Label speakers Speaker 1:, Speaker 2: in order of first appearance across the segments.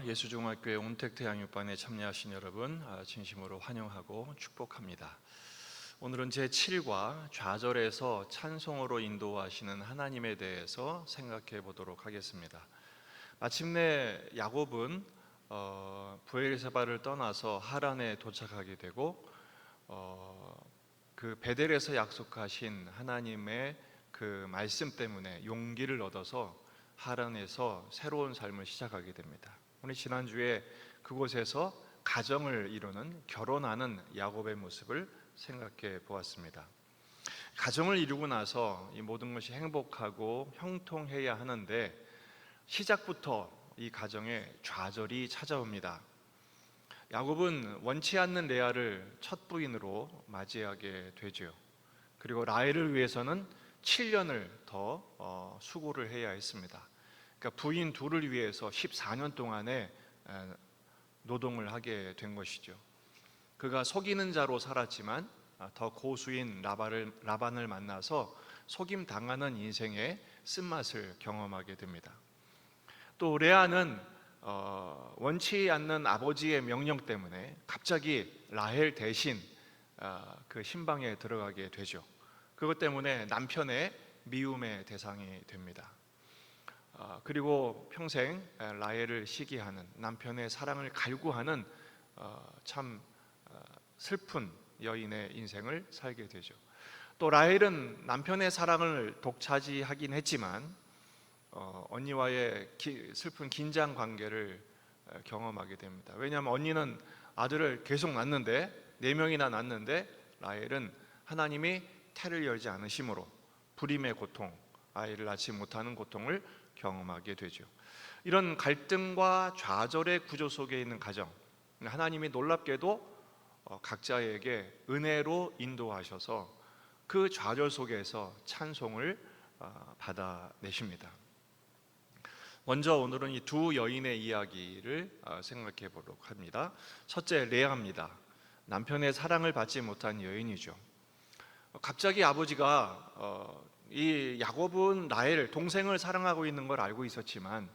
Speaker 1: 예수중학교의 온택트 양육반에 참여하신 여러분 진심으로 환영하고 축복합니다. 오늘은 제7과 좌절에서 찬송으로 인도하시는 하나님에 대해서 생각해 보도록 하겠습니다. 마침내 야곱은 브엘세바를 떠나서 하란에 도착하게 되고 그 베델에서 약속하신 하나님의 그 말씀 때문에 용기를 얻어서 하란에서 새로운 삶을 시작하게 됩니다. 우리 지난주에 그곳에서 가정을 이루는, 결혼하는 야곱의 모습을 생각해 보았습니다. 가정을 이루고 나서 이 모든 것이 행복하고 형통해야 하는데 시작부터 이 가정에 좌절이 찾아옵니다. 야곱은 원치 않는 레아를 첫 부인으로 맞이하게 되죠. 그리고 라헬을 위해서는 7년을 더 수고를 해야 했습니다. 그러니까 부인 둘을 위해서 14년 동안의 노동을 하게 된 것이죠. 그가 속이는 자로 살았지만 더 고수인 라반을 만나서 속임 당하는 인생의 쓴맛을 경험하게 됩니다. 또 레아는 원치 않는 아버지의 명령 때문에 갑자기 라헬 대신 그 신방에 들어가게 되죠. 그것 때문에 남편의 미움의 대상이 됩니다. 그리고 평생 라헬을 시기하는, 남편의 사랑을 갈구하는 참 슬픈 여인의 인생을 살게 되죠. 또 라헬은 남편의 사랑을 독차지하긴 했지만 언니와의 슬픈 긴장 관계를 경험하게 됩니다. 왜냐하면 언니는 아들을 계속 낳는데, 4명이나 낳는데 라헬은 하나님이 태를 열지 않으심으로 불임의 고통, 아이를 낳지 못하는 고통을 경험하게 되죠. 이런 갈등과 좌절의 구조 속에 있는 가정, 하나님이 놀랍게도 각자에게 은혜로 인도하셔서 그 좌절 속에서 찬송을 받아내십니다. 먼저 오늘은 이 두 여인의 이야기를 생각해 보도록 합니다. 첫째, 레아입니다. 남편의 사랑을 받지 못한 여인이죠. 갑자기 아버지가 이 야곱은 라헬 동생을 사랑하고 있는 걸 알고 있었지만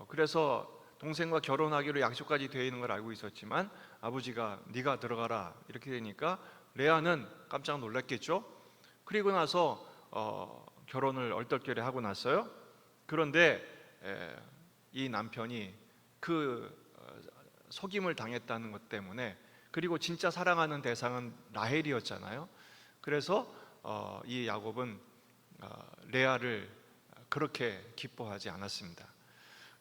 Speaker 1: 그래서 동생과 결혼하기로 약속까지 되어 있는 걸 알고 있었지만 아버지가 네가 들어가라 이렇게 되니까 레아는 깜짝 놀랐겠죠. 그리고 나서 결혼을 얼떨결에 하고 났어요. 그런데 이 남편이 그 속임을 당했다는 것 때문에, 그리고 진짜 사랑하는 대상은 라헬이었잖아요. 그래서 이 야곱은 레아를 그렇게 기뻐하지 않았습니다.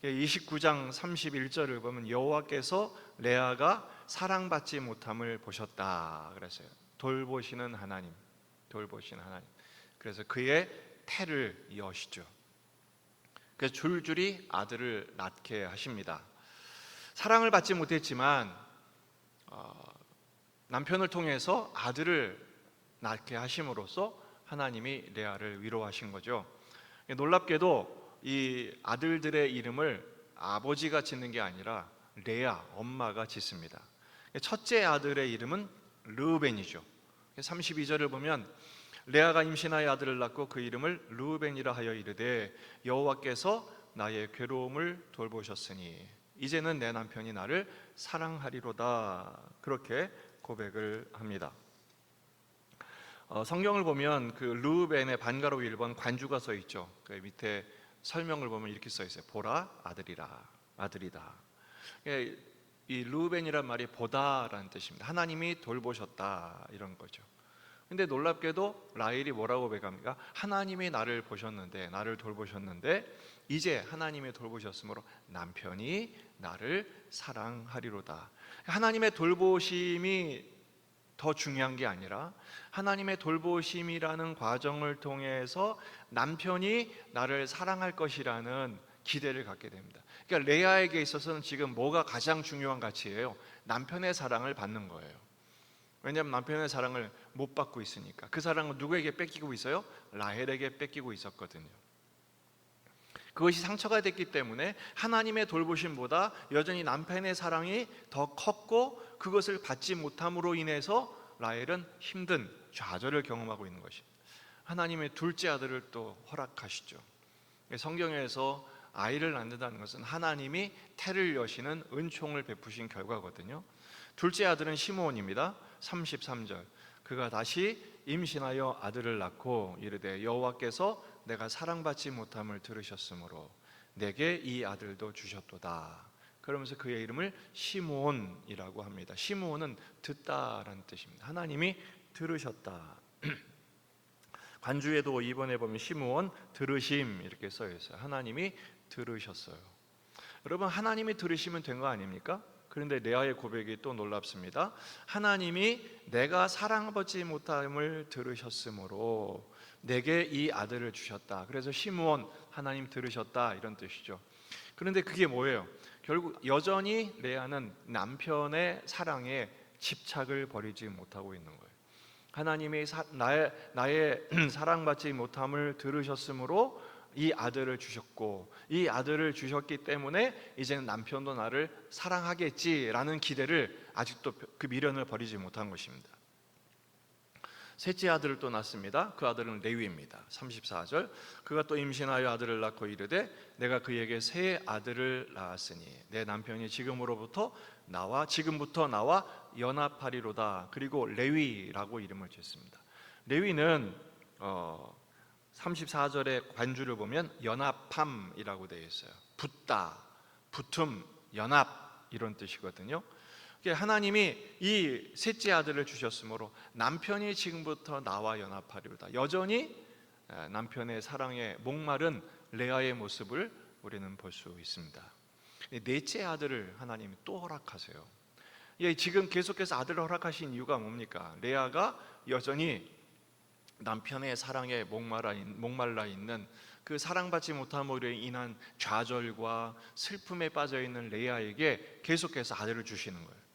Speaker 1: 29장 31절을 보면 여호와께서 레아가 사랑받지 못함을 보셨다 그랬어요. 돌보시는 하나님. 그래서 그의 태를 여시죠. 그래서 줄줄이 아들을 낳게 하십니다. 사랑을 받지 못했지만 남편을 통해서 아들을 낳게 하심으로써 하나님이 레아를 위로하신 거죠. 놀랍게도 이 아들들의 이름을 아버지가 짓는 게 아니라 레아, 엄마가 짓습니다. 첫째 아들의 이름은 르우벤이죠. 32절을 보면 레아가 임신하여 아들을 낳고 그 이름을 르우벤이라 하여 이르되 여호와께서 나의 괴로움을 돌보셨으니 이제는 내 남편이 나를 사랑하리로다, 그렇게 고백을 합니다. 성경을 보면 그 르우벤의 반가로 1번 관주가 써 있죠. 그 밑에 설명을 보면 이렇게 써 있어요. 보라, 아들이다. 이 르우벤이란 말이 보다라는 뜻입니다. 하나님이 돌보셨다 이런 거죠. 근데 놀랍게도 라헬이 뭐라고 고백합니까? 하나님이 나를 보셨는데, 나를 돌보셨는데 이제 하나님이 돌보셨으므로 남편이 나를 사랑하리로다. 하나님의 돌보심이 더 중요한 게 아니라 하나님의 돌보심이라는 과정을 통해서 남편이 나를 사랑할 것이라는 기대를 갖게 됩니다. 그러니까 레아에게 있어서는 지금 뭐가 가장 중요한 가치예요? 남편의 사랑을 받는 거예요. 왜냐하면 남편의 사랑을 못 받고 있으니까. 그 사랑은 누구에게 뺏기고 있어요? 라헬에게 뺏기고 있었거든요. 그것이 상처가 됐기 때문에 하나님의 돌보심보다 여전히 남편의 사랑이 더 컸고, 그것을 받지 못함으로 인해서 라헬은 힘든 좌절을 경험하고 있는 것입니다. 하나님의 둘째 아들을 또 허락하시죠. 성경에서 아이를 낳는다는 것은 하나님이 태를 여시는 은총을 베푸신 결과거든요. 둘째 아들은 시므온입니다. 33절, 그가 다시 임신하여 아들을 낳고 이르되 여호와께서 내가 사랑받지 못함을 들으셨으므로 내게 이 아들도 주셨도다. 그러면서 그의 이름을 시므온이라고 합니다. 시므온은 듣다라는 뜻입니다. 하나님이 들으셨다. 관주에도 이번에 보면 시므온 들으심 이렇게 써 있어요. 하나님이 들으셨어요. 여러분, 하나님이 들으시면 된 거 아닙니까? 그런데 레아의 고백이 또 놀랍습니다. 하나님이 내가 사랑받지 못함을 들으셨으므로 내게 이 아들을 주셨다. 그래서 시므온, 하나님 들으셨다, 이런 뜻이죠. 그런데 그게 뭐예요? 결국 여전히 레아는 남편의 사랑에 집착을 버리지 못하고 있는 거예요. 하나님이 나의 사랑받지 못함을 들으셨으므로 이 아들을 주셨고, 이 아들을 주셨기 때문에 이제는 남편도 나를 사랑하겠지라는 기대를, 아직도 그 미련을 버리지 못한 것입니다. 셋째 아들을 또 낳습니다. 그 아들은 레위입니다. 34절, 그가 또 임신하여 아들을 낳고 이르되 내가 그에게 새 아들을 낳았으니 내 남편이 지금부터 나와 연합하리로다. 그리고 레위라고 이름을 짓습니다. 레위는 34절의 관주를 보면 연합함이라고 되어 있어요. 붙다, 붙음, 연합, 이런 뜻이거든요. 하나님이 이 셋째 아들을 주셨으므로 남편이 지금부터 나와 연합하리로다. 여전히 남편의 사랑에 목마른 레아의 모습을 우리는 볼 수 있습니다. 넷째 아들을 하나님이 또 허락하세요. 지금 계속해서 아들을 허락하신 이유가 뭡니까? 레아가 여전히 남편의 사랑에 목말라 있는, 그 사랑받지 못함으로 인한 좌절과 슬픔에 빠져 있는 레아에게 계속해서 아들을 주시는 거예요.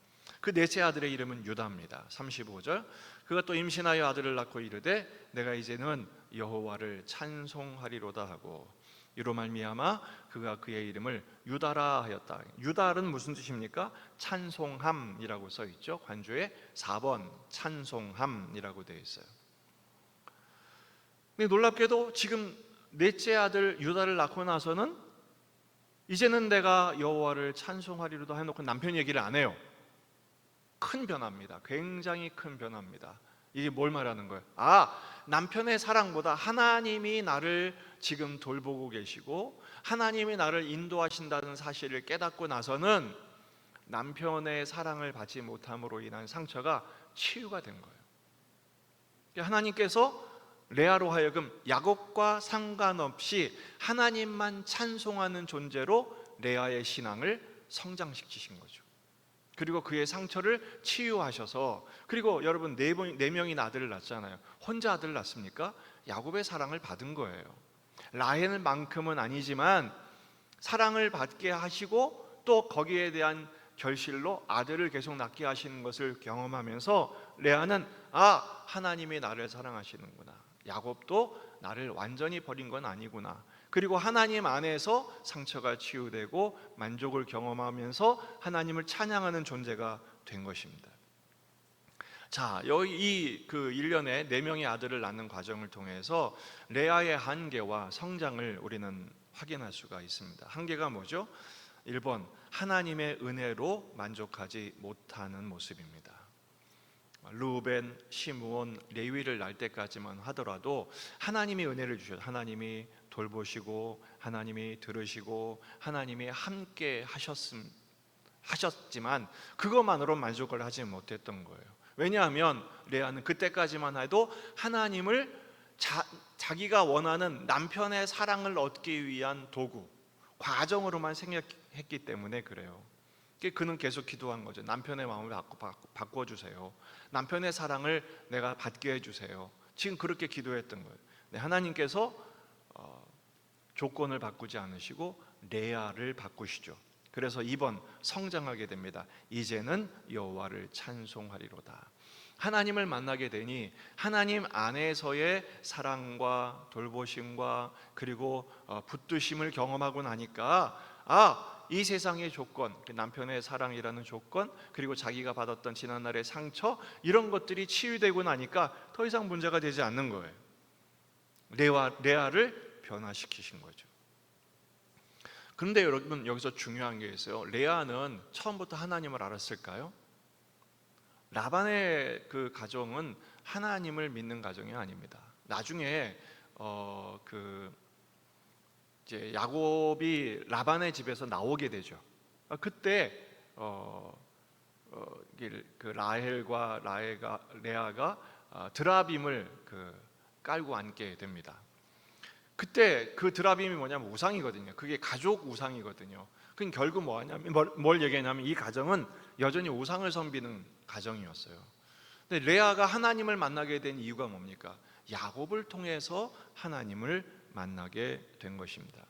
Speaker 1: 그 넷째 아들의 이름은 유다입니다. 35절, 그가 또 임신하여 아들을 낳고 이르되 내가 이제는 여호와를 찬송하리로다 하고 이로 말미암아 그가 그의 이름을 유다라 하였다. 유다는 무슨 뜻입니까? 찬송함이라고 써 있죠. 관조에 4번 찬송함이라고 되어 있어요. 근데 놀랍게도 지금 넷째 아들 유다를 낳고 나서는 이제는 내가 여호와를 찬송하리로다 해놓고 남편 얘기를 안 해요. 큰 변화입니다. 굉장히 큰 변화입니다. 이게 뭘 말하는 거예요? 남편의 사랑보다 하나님이 나를 지금 돌보고 계시고 하나님이 나를 인도하신다는 사실을 깨닫고 나서는 남편의 사랑을 받지 못함으로 인한 상처가 치유가 된 거예요. 하나님께서 레아로 하여금 야곱과 상관없이 하나님만 찬송하는 존재로 레아의 신앙을 성장시키신 거죠. 그리고 그의 상처를 치유하셔서, 그리고 여러분 네 명이 아들을 낳잖아요. 혼자 아들을 낳습니까? 야곱의 사랑을 받은 거예요. 라헬만큼은 아니지만 사랑을 받게 하시고 또 거기에 대한 결실로 아들을 계속 낳게 하시는 것을 경험하면서 레아는 하나님이 나를 사랑하시는구나, 야곱도 나를 완전히 버린 건 아니구나, 그리고 하나님 안에서 상처가 치유되고 만족을 경험하면서 하나님을 찬양하는 존재가 된 것입니다. 자, 여기 그 1년에 4명의 아들을 낳는 과정을 통해서 레아의 한계와 성장을 우리는 확인할 수가 있습니다. 한계가 뭐죠? 1번, 하나님의 은혜로 만족하지 못하는 모습입니다. 르우벤, 시므온, 레위를 낳을 때까지만 하더라도 하나님이 은혜를 주셔서 하나님이 돌보시고 하나님이 들으시고 하나님이 함께 하셨지만 그것만으로 만족을 하지 못했던 거예요. 왜냐하면 레아는 그때까지만 해도 하나님을 자기가 원하는 남편의 사랑을 얻기 위한 도구, 과정으로만 생각했기 때문에 그래요. 그는 계속 기도한 거죠. 남편의 마음을 바꿔주세요. 남편의 사랑을 내가 받게 해주세요. 지금 그렇게 기도했던 거예요. 하나님께서 조건을 바꾸지 않으시고 레아를 바꾸시죠. 그래서 2번, 성장하게 됩니다. 이제는 여호와를 찬송하리로다. 하나님을 만나게 되니 하나님 안에서의 사랑과 돌보심과 그리고 붙드심을 경험하고 나니까 이 세상의 조건, 남편의 사랑이라는 조건, 그리고 자기가 받았던 지난날의 상처, 이런 것들이 치유되고 나니까 더 이상 문제가 되지 않는 거예요. 레아를 변화시키신 거죠. 그런데 여러분 여기서 중요한 게 있어요. 레아는 처음부터 하나님을 알았을까요? 라반의 그 가정은 하나님을 믿는 가정이 아닙니다. 나중에 이제 야곱이 라반의 집에서 나오게 되죠. 그때 그 라헬과 레아가 드라빔을 깔고 앉게 됩니다. 그때 그 드라빔이 뭐냐면 우상이거든요. 그게 가족 우상이거든요. 그건 결국 뭐냐면 뭘 얘기하냐면 이 가정은 여전히 우상을 섬기는 가정이었어요. 근데 레아가 하나님을 만나게 된 이유가 뭡니까? 야곱을 통해서 하나님을 만나게 된 것입니다.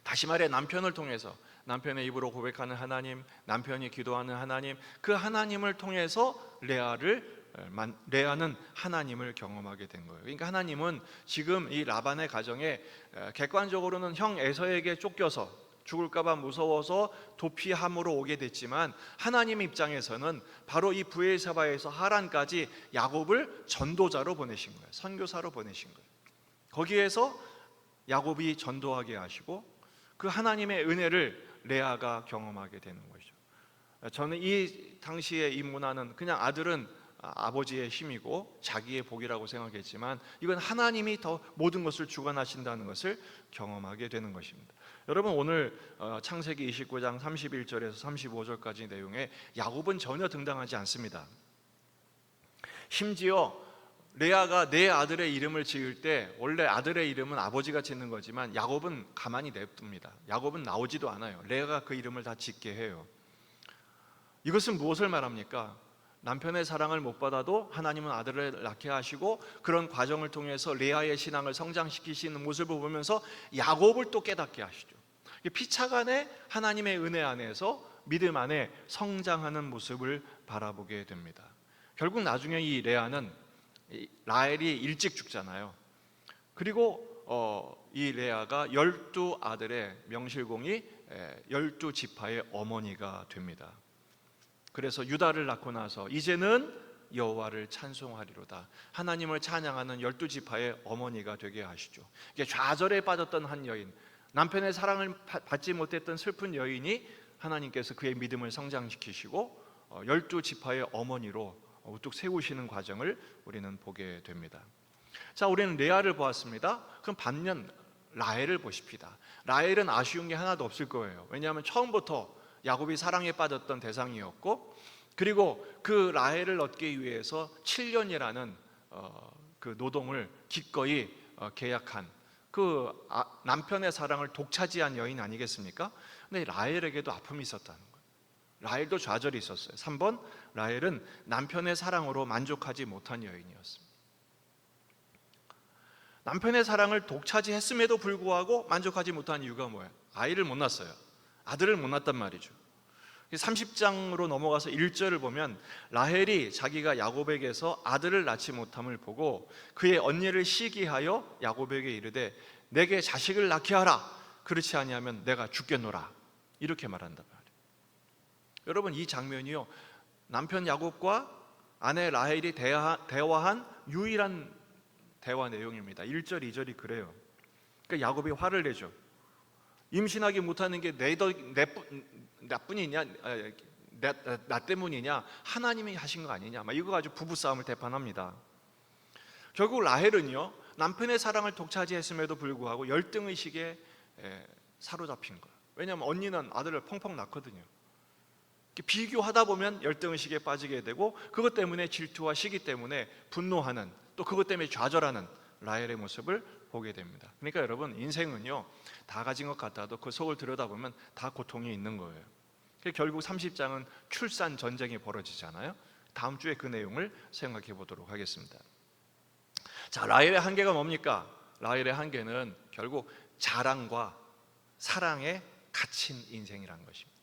Speaker 1: 다시 말해 남편을 통해서, 남편의 입으로 고백하는 하나님, 남편이 기도하는 하나님, 그 하나님을 통해서 레아는 하나님을 경험하게 된 거예요. 그러니까 하나님은 지금 이 라반의 가정에 객관적으로는 형 에서에게 쫓겨서 죽을까봐 무서워서 도피함으로 오게 됐지만, 하나님 입장에서는 바로 이 브에사바에서 하란까지 야곱을 전도자로 보내신 거예요. 선교사로 보내신 거예요. 거기에서 야곱이 전도하게 하시고 그 하나님의 은혜를 레아가 경험하게 되는 거죠. 저는 이 당시에 이 문화는 그냥 아들은 아버지의 힘이고 자기의 복이라고 생각했지만, 이건 하나님이 더 모든 것을 주관하신다는 것을 경험하게 되는 것입니다. 여러분, 오늘 창세기 29장 31절에서 35절까지 내용에 야곱은 전혀 등장하지 않습니다. 심지어 레아가 내 아들의 이름을 지을 때 원래 아들의 이름은 아버지가 짓는 거지만 야곱은 가만히 냅둡니다. 야곱은 나오지도 않아요. 레아가 그 이름을 다 짓게 해요. 이것은 무엇을 말합니까? 남편의 사랑을 못 받아도 하나님은 아들을 낳게 하시고, 그런 과정을 통해서 레아의 신앙을 성장시키시는 모습을 보면서 야곱을 또 깨닫게 하시죠. 피차간에 하나님의 은혜 안에서 믿음 안에 성장하는 모습을 바라보게 됩니다. 결국 나중에 이 레아는, 라헬이 일찍 죽잖아요. 그리고 이 레아가 12아들의 명실공히 12지파의 어머니가 됩니다. 그래서 유다를 낳고 나서 이제는 여호와를 찬송하리로다, 하나님을 찬양하는 12지파의 어머니가 되게 하시죠. 이게 좌절에 빠졌던 한 여인, 남편의 사랑을 받지 못했던 슬픈 여인이 하나님께서 그의 믿음을 성장시키시고 12지파의 어머니로 우뚝 세우시는 과정을 우리는 보게 됩니다. 자, 우리는 레아를 보았습니다. 그럼 반면 라헬을 보십시다. 라헬은 아쉬운 게 하나도 없을 거예요. 왜냐하면 처음부터 야곱이 사랑에 빠졌던 대상이었고, 그리고 그 라헬을 얻기 위해서 7년이라는 그 노동을 기꺼이 계약한 그 남편의 사랑을 독차지한 여인 아니겠습니까? 근데 라헬에게도 아픔이 있었다는 거예요. 라헬도 좌절이 있었어요. 3번, 라헬은 남편의 사랑으로 만족하지 못한 여인이었습니다. 남편의 사랑을 독차지했음에도 불구하고 만족하지 못한 이유가 뭐예요? 아이를 못 낳았어요. 아들을 못 낳았단 말이죠. 30장으로 넘어가서 1절을 보면 라헬이 자기가 야곱에게서 아들을 낳지 못함을 보고 그의 언니를 시기하여 야곱에게 이르되 내게 자식을 낳게 하라, 그렇지 아니하면 내가 죽겠노라, 이렇게 말한단 말이에요. 여러분, 이 장면이요, 남편 야곱과 아내 라헬이 대화한 유일한 대화 내용입니다. 1절, 2절이 그래요. 그러니까 야곱이 화를 내죠. 임신하기 못하는 게 나뿐이냐, 나 때문이냐, 하나님이 하신 거 아니냐, 이거 가지고 부부싸움을 대판합니다. 결국 라헬은요, 남편의 사랑을 독차지했음에도 불구하고 열등의식에 사로잡힌 거예요. 왜냐하면 언니는 아들을 펑펑 낳거든요. 비교하다 보면 열등의식에 빠지게 되고, 그것 때문에 질투와 시기 때문에 분노하는, 또 그것 때문에 좌절하는 라헬의 모습을 보게 됩니다. 그러니까 여러분, 인생은요, 다 가진 것 같아도 그 속을 들여다보면 다 고통이 있는 거예요. 결국 30장은 출산 전쟁이 벌어지잖아요. 다음 주에 그 내용을 생각해 보도록 하겠습니다. 자, 라헬의 한계가 뭡니까? 라헬의 한계는 결국 자랑과 사랑에 갇힌 인생이라는 것입니다.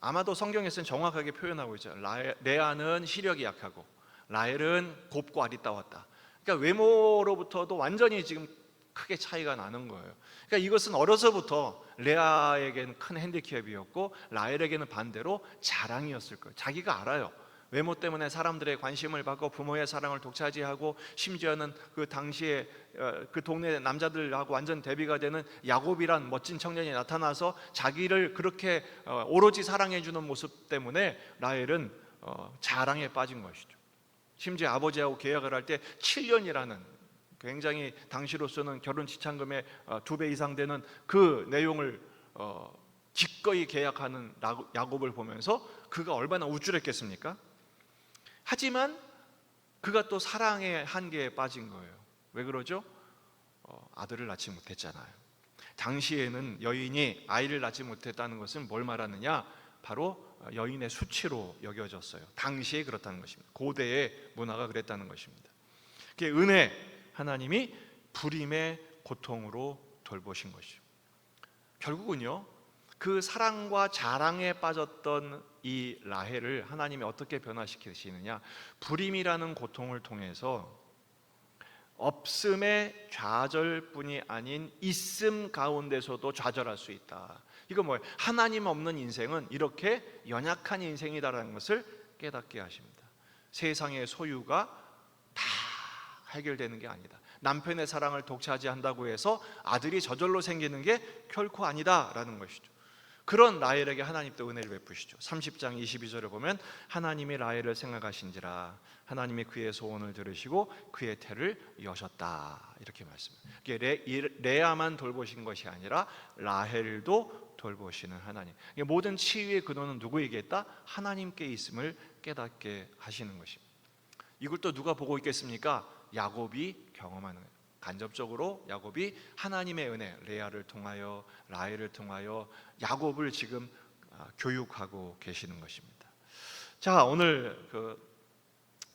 Speaker 1: 아마도 성경에서는 정확하게 표현하고 있죠. 레아는 시력이 약하고 라헬은 곱고 아리따웠다. 그러니까 외모로부터도 완전히 지금 크게 차이가 나는 거예요. 그러니까 이것은 어려서부터 레아에게는 큰 핸디캡이었고 라헬에게는 반대로 자랑이었을 거예요. 자기가 알아요. 외모 때문에 사람들의 관심을 받고 부모의 사랑을 독차지하고 심지어는 그 당시에 그 동네 남자들하고 완전 대비가 되는 야곱이란 멋진 청년이 나타나서 자기를 그렇게 오로지 사랑해주는 모습 때문에 라헬은 자랑에 빠진 것이죠. 심지어 아버지하고 계약을 할 때 7년이라는 굉장히 당시로서는 결혼 지참금의 2배 이상 되는 그 내용을 기꺼이 계약하는 야곱을 보면서 그가 얼마나 우쭐했겠습니까? 하지만 그가 또 사랑의 한계에 빠진 거예요. 왜 그러죠? 아들을 낳지 못했잖아요. 당시에는 여인이 아이를 낳지 못했다는 것은 뭘 말하느냐? 바로 여인의 수치로 여겨졌어요. 당시에 그렇다는 것입니다. 고대의 문화가 그랬다는 것입니다. 그게 은혜, 하나님이 불임의 고통으로 돌보신 것이죠. 결국은요, 그 사랑과 자랑에 빠졌던 이 라헬을 하나님이 어떻게 변화시키시느냐? 불임이라는 고통을 통해서 없음의 좌절뿐이 아닌 있음 가운데서도 좌절할 수 있다. 이거 뭐예요? 하나님 없는 인생은 이렇게 연약한 인생이다라는 것을 깨닫게 하십니다. 세상의 소유가 다 해결되는 게 아니다. 남편의 사랑을 독차지한다고 해서 아들이 저절로 생기는 게 결코 아니다라는 것이죠. 그런 라헬에게 하나님도 은혜를 베푸시죠. 30장 22절을 보면 하나님이 라헬을 생각하신지라 하나님이 그의 소원을 들으시고 그의 태를 여셨다, 이렇게 말씀해요. 레아만 돌보신 것이 아니라 라헬도 돌보시는 하나님. 모든 치유의 근원은 누구에게 있다? 하나님께 있음을 깨닫게 하시는 것입니다. 이걸 또 누가 보고 있겠습니까? 야곱이 경험하는 거예요. 간접적으로 야곱이 하나님의 은혜, 레아를 통하여 라헬을 통하여 야곱을 지금 교육하고 계시는 것입니다. 자, 오늘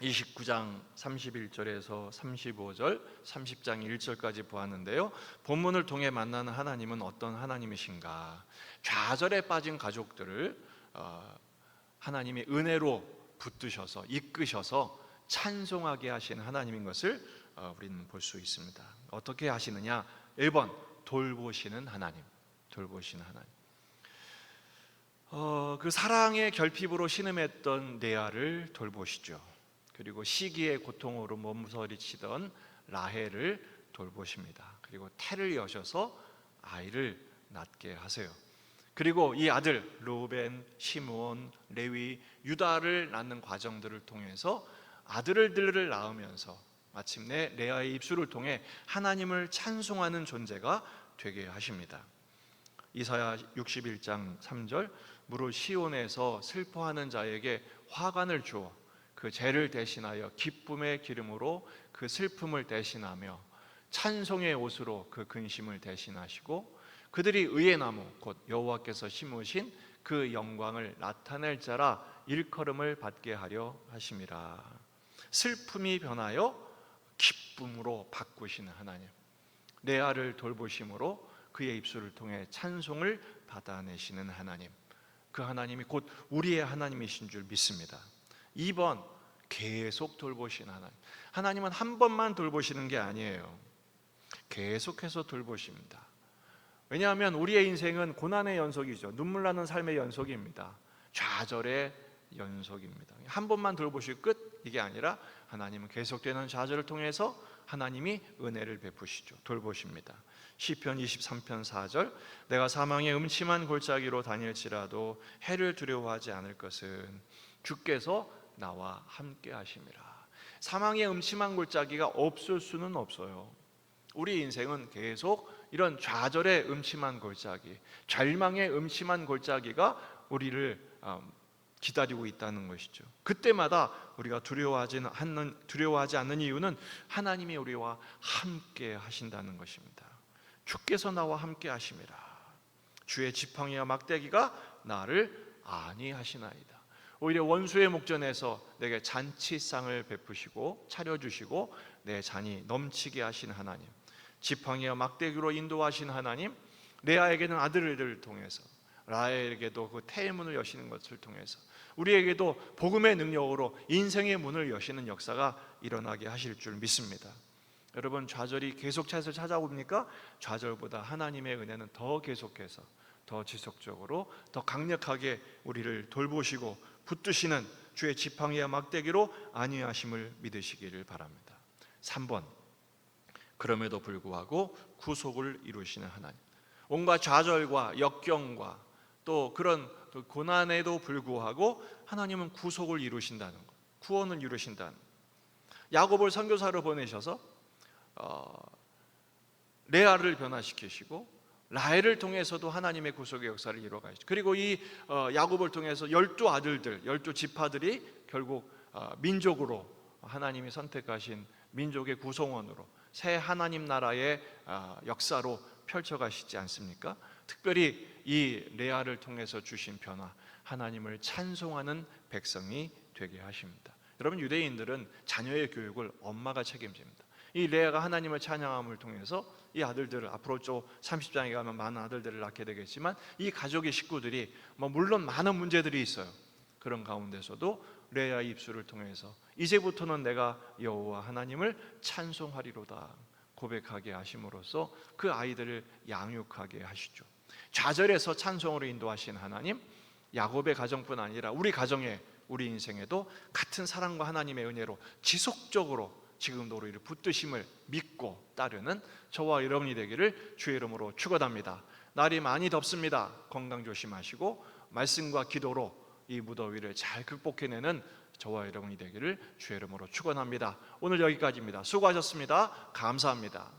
Speaker 1: 29장 31절에서 35절, 30장 1절까지 보았는데요, 본문을 통해 만나는 하나님은 어떤 하나님이신가? 좌절에 빠진 가족들을 하나님이 은혜로 붙드셔서 이끄셔서 찬송하게 하시는 하나님인 것을 우리는 볼 수 있습니다. 어떻게 하시느냐? 1번, 돌보시는 하나님. 돌보시는 하나님. 그 사랑의 결핍으로 신음했던 레아를 돌보시죠. 그리고 시기의 고통으로 몸서리치던 라헬을 돌보십니다. 그리고 태를 여셔서 아이를 낳게 하세요. 그리고 이 아들 르우벤, 시므온, 레위, 유다를 낳는 과정들을 통해서 아들들을 낳으면서 마침내 레아의 입술을 통해 하나님을 찬송하는 존재가 되게 하십니다. 이사야 61장 3절, 무릇 시온에서 슬퍼하는 자에게 화관을 주어 그 죄를 대신하여 기쁨의 기름으로 그 슬픔을 대신하며 찬송의 옷으로 그 근심을 대신하시고 그들이 의의 나무 곧 여호와께서 심으신 그 영광을 나타낼 자라 일컬음을 받게 하려 하심이라. 슬픔이 변하여 기쁨으로 바꾸시는 하나님, 레아를 돌보심으로 그의 입술을 통해 찬송을 받아내시는 하나님, 그 하나님이 곧 우리의 하나님이신 줄 믿습니다. 2번, 계속 돌보시는 하나님. 하나님은 한 번만 돌보시는 게 아니에요. 계속해서 돌보십니다. 왜냐하면 우리의 인생은 고난의 연속이죠. 눈물 나는 삶의 연속입니다. 좌절의 연속입니다. 한 번만 돌보실 끝, 이게 아니라 하나님은 계속되는 좌절을 통해서 하나님이 은혜를 베푸시죠. 돌보십니다. 시편 23편 4절, 내가 사망의 음침한 골짜기로 다닐지라도 해를 두려워하지 않을 것은 주께서 나와 함께 하심이라. 사망의 음침한 골짜기가 없을 수는 없어요. 우리 인생은 계속 이런 좌절의 음침한 골짜기, 절망의 음침한 골짜기가 우리를 기다리고 있다는 것이죠. 그때마다 우리가 두려워하지 않는 이유는 하나님이 우리와 함께 하신다는 것입니다. 주께서 나와 함께 하심이라. 주의 지팡이와 막대기가 나를 안위하시나이다. 오히려 원수의 목전에서 내게 잔치상을 베푸시고 차려주시고 내 잔이 넘치게 하신 하나님, 지팡이와 막대기로 인도하신 하나님, 레아에게는 아들을 통해서, 라헬에게도 그 태의 문을 여시는 것을 통해서 우리에게도 복음의 능력으로 인생의 문을 여시는 역사가 일어나게 하실 줄 믿습니다. 여러분, 좌절이 계속 찾아옵니까? 좌절보다 하나님의 은혜는 더 계속해서 더 지속적으로 더 강력하게 우리를 돌보시고 붙드시는 주의 지팡이와 막대기로 안위하심을 믿으시기를 바랍니다. 3번, 그럼에도 불구하고 구속을 이루시는 하나님. 온갖 좌절과 역경과 또 그런 고난에도 불구하고 하나님은 구속을 이루신다는 것, 구원을 이루신다는 것. 야곱을 선교사로 보내셔서 레아를 변화시키시고 라헬을 통해서도 하나님의 구속의 역사를 이루어가시죠. 그리고 이 야곱을 통해서 12아들들, 12지파들이 결국 민족으로 하나님이 선택하신 민족의 구성원으로 새 하나님 나라의 역사로 펼쳐가시지 않습니까? 특별히 이 레아를 통해서 주신 변화, 하나님을 찬송하는 백성이 되게 하십니다. 여러분, 유대인들은 자녀의 교육을 엄마가 책임집니다. 이 레아가 하나님을 찬양함을 통해서 이 아들들을, 앞으로 또 30장에 가면 많은 아들들을 낳게 되겠지만 이 가족의 식구들이 물론 많은 문제들이 있어요. 그런 가운데서도 레아의 입술을 통해서 이제부터는 내가 여호와 하나님을 찬송하리로다 고백하게 하심으로써 그 아이들을 양육하게 하시죠. 좌절에서 찬송으로 인도하신 하나님, 야곱의 가정뿐 아니라 우리 가정에, 우리 인생에도 같은 사랑과 하나님의 은혜로 지속적으로 지금도 우리를 붙드심을 믿고 따르는 저와 여러분이 되기를 주의 이름으로 축원합니다. 날이 많이 덥습니다. 건강 조심하시고 말씀과 기도로 이 무더위를 잘 극복해내는 저와 여러분이 되기를 주의 이름으로 축원합니다. 오늘 여기까지입니다. 수고하셨습니다. 감사합니다.